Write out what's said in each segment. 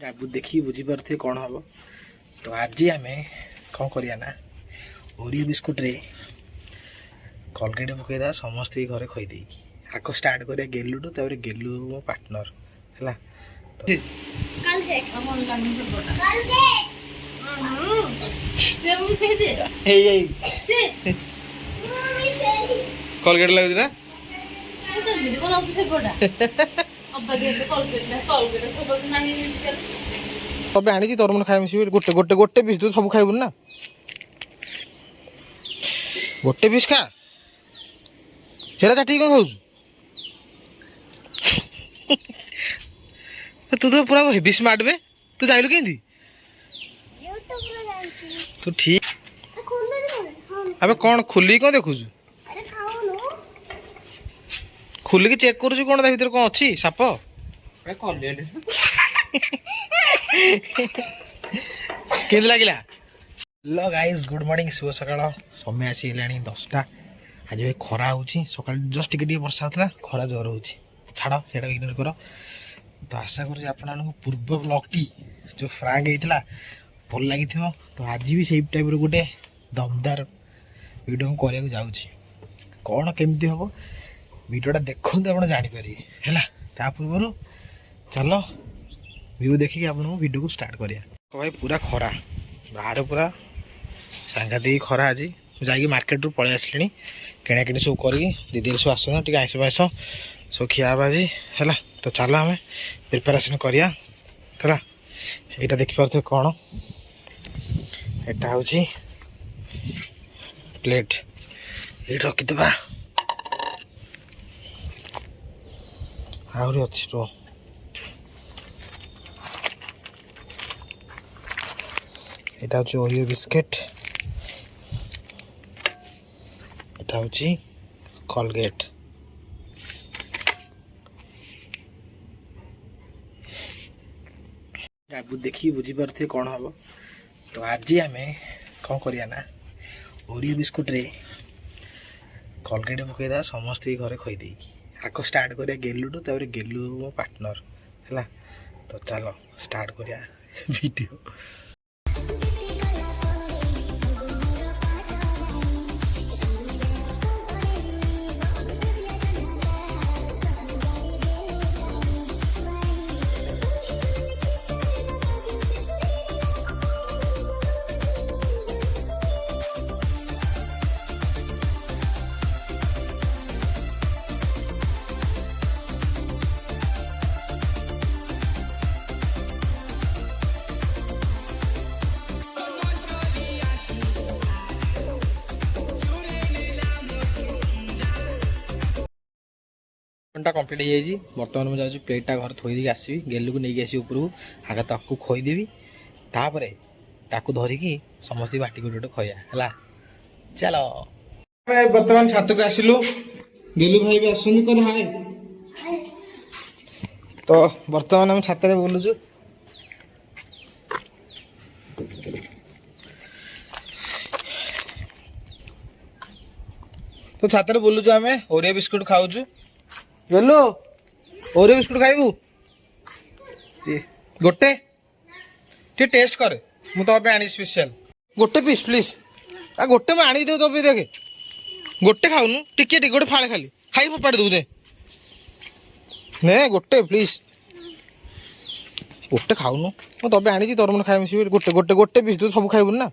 देखी बुझीपारे कौन हम तो आज आम कौन करिया ना ओरियो बिस्कुट रे कलगेट पकईदा समस्त घरे खुईदे आग स्टार्ट करिया गेलुटू तापर गेलु मो पार्टनर है कलगेट लगे ना तबे आनी तोर मन खाए मिसी गोटे गोटे गोटे पीस सब खाइबुन ना गोटे पीस खा हेरा चाटी कौन खाऊ तू तो पूरा हेवी स्मार्ट बे तू जाइलु केंदी तू ठीक अबे कौन खुली कौन देखु खुल के चेक करू कौन भीतर कौन अच्छी साप के लगे हेलो गाइस गुड मॉर्निंग शुभ सकाळ समय आसी 10टा आज भाई खरा होची सकाळ जस्ट टिके वर्षा होता खरा जोर होची छाड़ से इग्नोर कर तो आशा कर पूर्व ब्लॉग टी जो फ्रांक होता भल लगी तो आज भी सेम टाइप गोटे दमदार वीडियो करने जाऊँगी कौन केमती हम वीडियोटा देखते आप जापर है पूर्व चलो व्यू देखिए आप वीडियो को स्टार्ट करिया भाई पूरा खरा बाहर पूरा सांघातिक खरा आज जाकि मार्केट रू पलि आसली किणा किणी सब कर दीदी सब आस आइस पाइस सब खिया आज है तो चलो आम प्रिपेरेसन करिया है यहाँ देखिपे कौन यहाँ हूँ प्लेट ये रखीदे आहरी अच्छी रो এটা হচ্ছে ওরিও বিস্কিট এটা হচ্ছে কলগেট देखी बुझीपारे कौन हम तो आज आम कौन करिया ना ओरियो बिस्कुट रे कलगेट पकईदा समस्त घरे खुईदे आग स्टार्ट करिया गेलुटू तापर गेलु मो पार्टनर है तो चलो स्टार्ट करिया वीडियो कंप्लीट हो जाए बर्तमान मुझे जाऊँ प्लेटा घर थोड़ी आसवि गेलू को लेकिन आस ऊपर आगे ताकू खोईदेवी तापर ताकू धरिकी समस्त बाटी गोटे खोया है चलो बर्तमान छात को आसलु गेलू भाई भी आस हाय तो बर्तमान आम छात बुलुचु तो छात बुलुचु आम ओरियो बिस्कुट खाऊचु गेलु ओरियो बिस्कुट खाइबू गोटे टे टेस्ट कर मु तो आनी स्पेशल गोटे पीस प्लीज आ गोटे मैं आनी दे तो देखे गोटे खाऊनु टिके गोटे फाड़े खाली खाई फोपाड़ी दू दे ने गोटे प्लीज गोटे खाऊनु मु तो आनी तोर मन खाए मिसी गोटे गोटे गोटे पीस दू सब खाइबू ना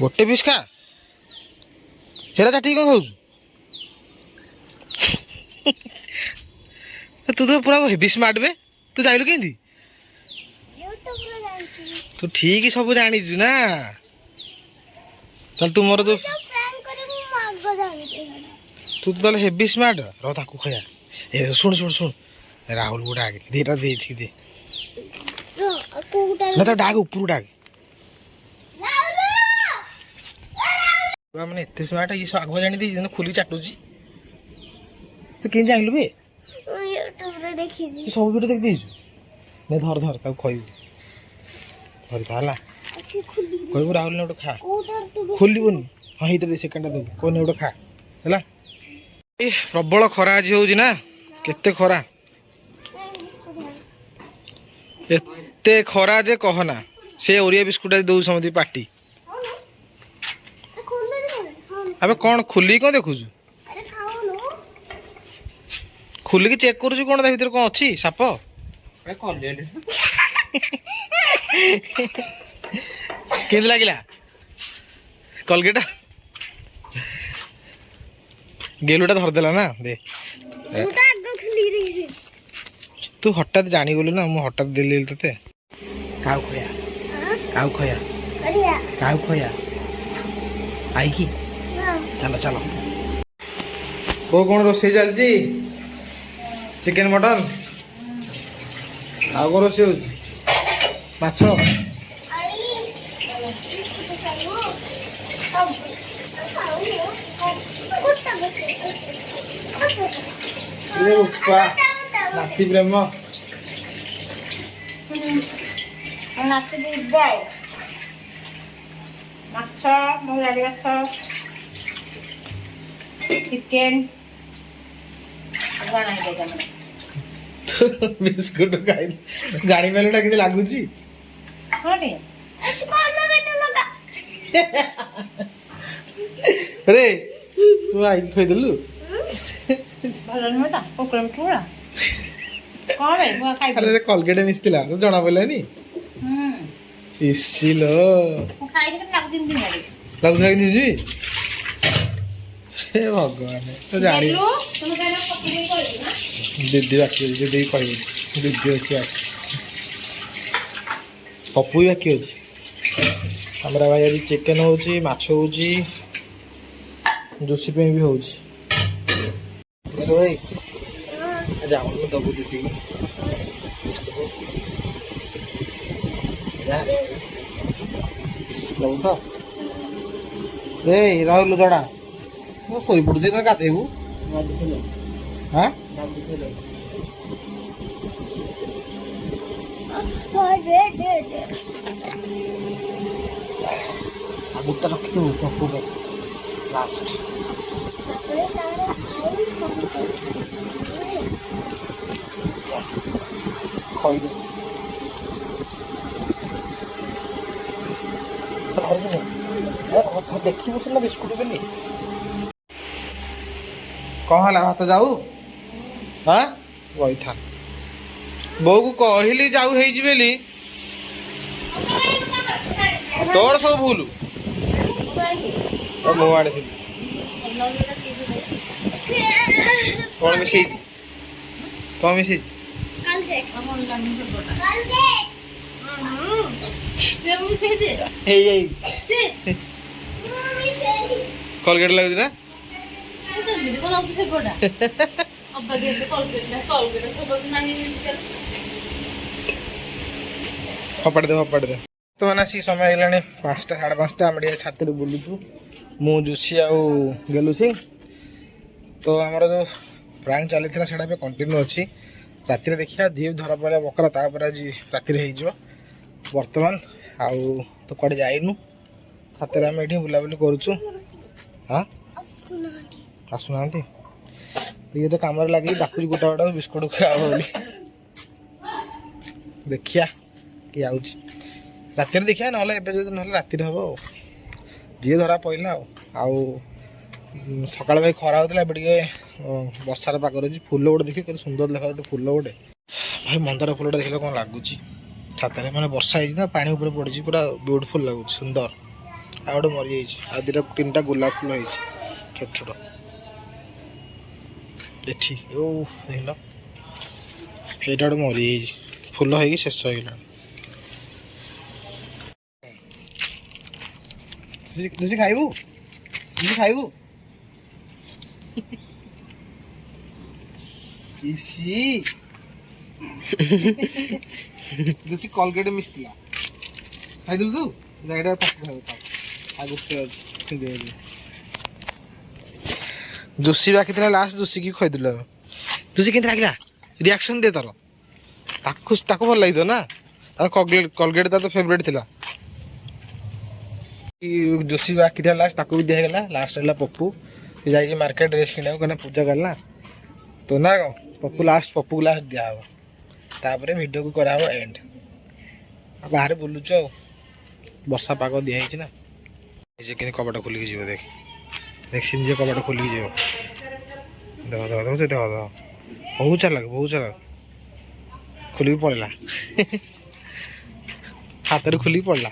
गोटे पीस खा हेरा चाटी कौन खाऊ तू तो पूरा हेवी स्मार्ट बे तू जाइलु केंदी तू ठीक ही सब जानी ना चल तू मोर तो तू तो हेवी स्मार्ट रो ताकू खया ए सुन सुन सुन राहुल को डाक देटा दे ठीक दे ना तो डाक ऊपर डाक मैंने इतने स्मार्ट ये सब आग जानी दी खुली चाटुची तू कें जाइलु बे सब वीडियो देख देछु ने धर धर ताऊ खइबू धर ताला कहबू राहुल ने खा खोलिबनी हाँ ये सेकेंड दे कोने गोटे खा है प्रबल खरा आज हो ना केते खरा एते खरा जे कहना से ओरिया बिस्कुट दौ समझ पार्टी अबे कौन खुली कौन देखुଛୁ खुलिकी चेक करूछु कौन ता भीतर कौन अच्छी साप केमती लगिला कलगेट गेलुटा धरदेला ना दे तू हठात जानीगलु ना मु हठात दिल्ली ते काउ खोया आई की चलो चलो वो कौन रोसे चलती चिकेन मटन आउ कौन रोसे माछ नाती प्रेम नाती बुझाए माछ मोरारी माछ चिकेन बिस्कुट खाई जानी मेलुटा किती लागुची रे तू आई खोइदेलु अरे कलगेट मिसला तो जना पड़लानी इसिलो लगुजी हे भगवान तो जानी दीदी बाकी दीदी कह दीदी अच्छी पप्पू भी बाकी अच्छी हमारा भाई आज चिकेन हो जोशी पे भी हो भाई जाऊन दबू दीदी दबू तो रहलु दड़ा शोई पड़ू गाधेबू हाँ आगुटा रखी देबू पप्पू को लास्ट खइदे देखी ना बिस्कुट बेली कौन है भात जाऊ हाँ वही था बो को कहली जाऊ बेली तोर सब भूल मु आनी कौन मिसे कौन मिसे कलगेट लगुच ना फपाड़ दे तो मैंने आसी समय है 5टा 5:30 आम छात बुलुचु मु जोशी आउ गेलु सिंह तो आमर जो प्रांक चली से कंटिन्यू अच्छी राति देखिए जी धरा पड़ा बकरा तापर आज राति बर्तमान आउ तो कड़े जाइनु छात आम ये बुलाबुली करुचु हाँ आसुना तो ये तो कम लगे डाकुच गोटा गोटा बिस्कुट खुआ बोली देखिया कि आउच राति देखिए ना ना राति हम जी धरा पड़ा आउ सकाल भाई खरा होता बर्षार पाग रही फुल गोटे देखिए कत सुंदर देखा गोटे फुल गोटे भाई मंदार फुलटा देखिए कौन लगुच छात मैंने वर्षा हो पानी ऊपर पड़ी पूरा ब्यूटीफुल लगुच सुंदर आ गए मरी जाइए दुटा 3टा गोलाप फुल हो छोट छोट एठी देख लो ये मरी फुल हो शेष हो गला खाइबू खाइबू जैसे कलगेट मिसला खाइदेलु तू जाइडा पक्का खाइबू आ गुटे अछि दे दे जोशी बाकी थला लास्ट जोशी की खइदिल जोशी केंत लागला रिएक्शन दे तारो ताको भल लागितो ना कलगेट ता तो फेवरेट थिला जोशी बाकी थला लास्ट ताको भी दिया गला लास्ट हला पप्पू जाई मार्केट ड्रेस किना को पूजा करला तो ना पप्पू को लास्ट दिया तापर वीडियो को करा एंड। ବାହାରେ ବୁଲୁଛୁ ଆଉ ବର୍ଷା ପାଗ ଦିଆହେଇଛି ନା ନିଜେ କେମିତି କବାଟ ଖୋଲିକି ଯିବ ଦେଖ ଦେଖ ସେ ନିଜେ କବାଟ ଖୋଲିକି ଯିବ ଦେଖ ଦେଖ ଦେଖ ଦେଖ ଦେଖ ବହୁତ ଚାଲାକ ଖୋଲିକି ପଳେଇଲା ହାତରେ ଖୋଲିକି ପଳେଇଲା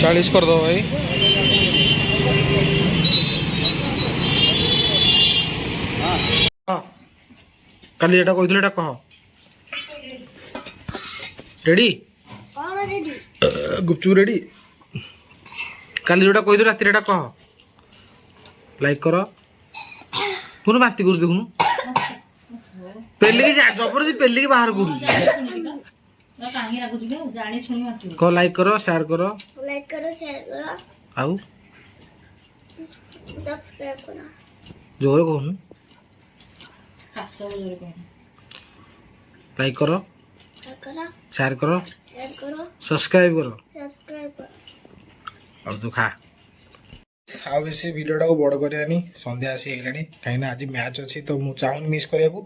40 କରିଦେବ ଭାଇ ହଁ କାଲି ଯେଟା କହିଥିଲୁ ଏଟା କହ ରେଡି ଗୁପଚୁପ ରେଡି କାଲି ଯୋଉଟା କହିଥିଲୁ ରାତିରେ ଏଟା କହ ଲାଇକ୍ କର ପୁଣି ବାତି କରୁଛୁ ଦେଖୁନୁ ପେଲିକି ଜବରଦସ୍ତି ପେଲିକି ବାହାର କରୁଛି କହ ଲାଇକ୍ କର ସେୟାର କର ଆଉ ଜୋରେ କହୁନୁ ଲାଇକ୍ କର ସେୟାର କର ସବସ୍କ୍ରାଇବ କର ଆଉ ତୁ ଖା ଆଉ ବେଶୀ ଭିଡ଼ିଓଟାକୁ ବଡ଼ କରିବାନି ସନ୍ଧ୍ୟା ଆସି ହେଇଗଲାଣି କାହିଁକିନା ଆଜି ମ୍ୟାଚ୍ ଅଛି ତ ମୁଁ ଚାହୁଁନି ମିସ୍ କରିବାକୁ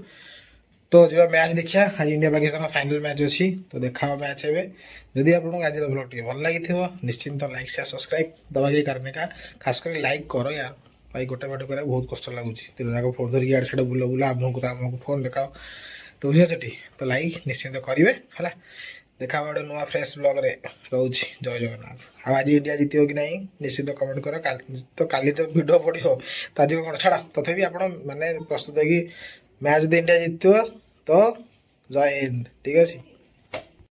ତ ଯିବା ମ୍ୟାଚ୍ ଦେଖିବା ଆଜି ଇଣ୍ଡିଆ ପାକିସ୍ତାନ ଫାଇନାଲ୍ ମ୍ୟାଚ୍ ଅଛି ତ ଦେଖା ହେବ ମ୍ୟାଚ୍ ଏବେ ଯଦି ଆପଣଙ୍କୁ ଆଜିର ବ୍ଲଗ୍ ଟିକେ ଭଲ ଲାଗିଥିବ ନିଶ୍ଚିନ୍ତ ଲାଇକ୍ ସେୟାର ସବସ୍କ୍ରାଇବ ଦେବା କେହି କାରଣ ଏକା ଖାସ୍ କରି ଲାଇକ୍ କର ୟାର ଭାଇ ଗୋଟେ ବାଟ କରିବାକୁ ବହୁତ କଷ୍ଟ ଲାଗୁଛି ଦିନ ଯାକ ଫୋନ୍ ଧରିକି ଇଆଡ଼େ ସିଆଡ଼େ ବୁଲ ଆମକୁ ଫୋନ୍ ଦେଖାଅ ତ ବୁଝିପାରୁଛଟି ତ ଲାଇକ୍ ନିଶ୍ଚିନ୍ତ କରିବେ ହେଲା ଦେଖା ହେବ ଗୋଟେ ନୂଆ ଫ୍ରେଶ୍ ବ୍ଲଗ୍ରେ ରହୁଛି ଜୟ ଜଗନ୍ନାଥ ଆଉ ଆଜି ଇଣ୍ଡିଆ ଜିତିବ କି ନାହିଁ ନିଶ୍ଚିତ କମେଣ୍ଟ କର କାଲି ତ ଭିଡ଼ିଓ ପଡ଼ିବ ତ ଆଜି କ'ଣ ଛାଡ଼ ତଥାପି ଆପଣ ମାନେ ପ୍ରସ୍ତୁତ ହେଇକି ମ୍ୟାଚ୍ ଯଦି ଇଣ୍ଡିଆ ଜିତିବ ତ ଜୟ ହିନ୍ଦ ଠିକ୍ ଅଛି।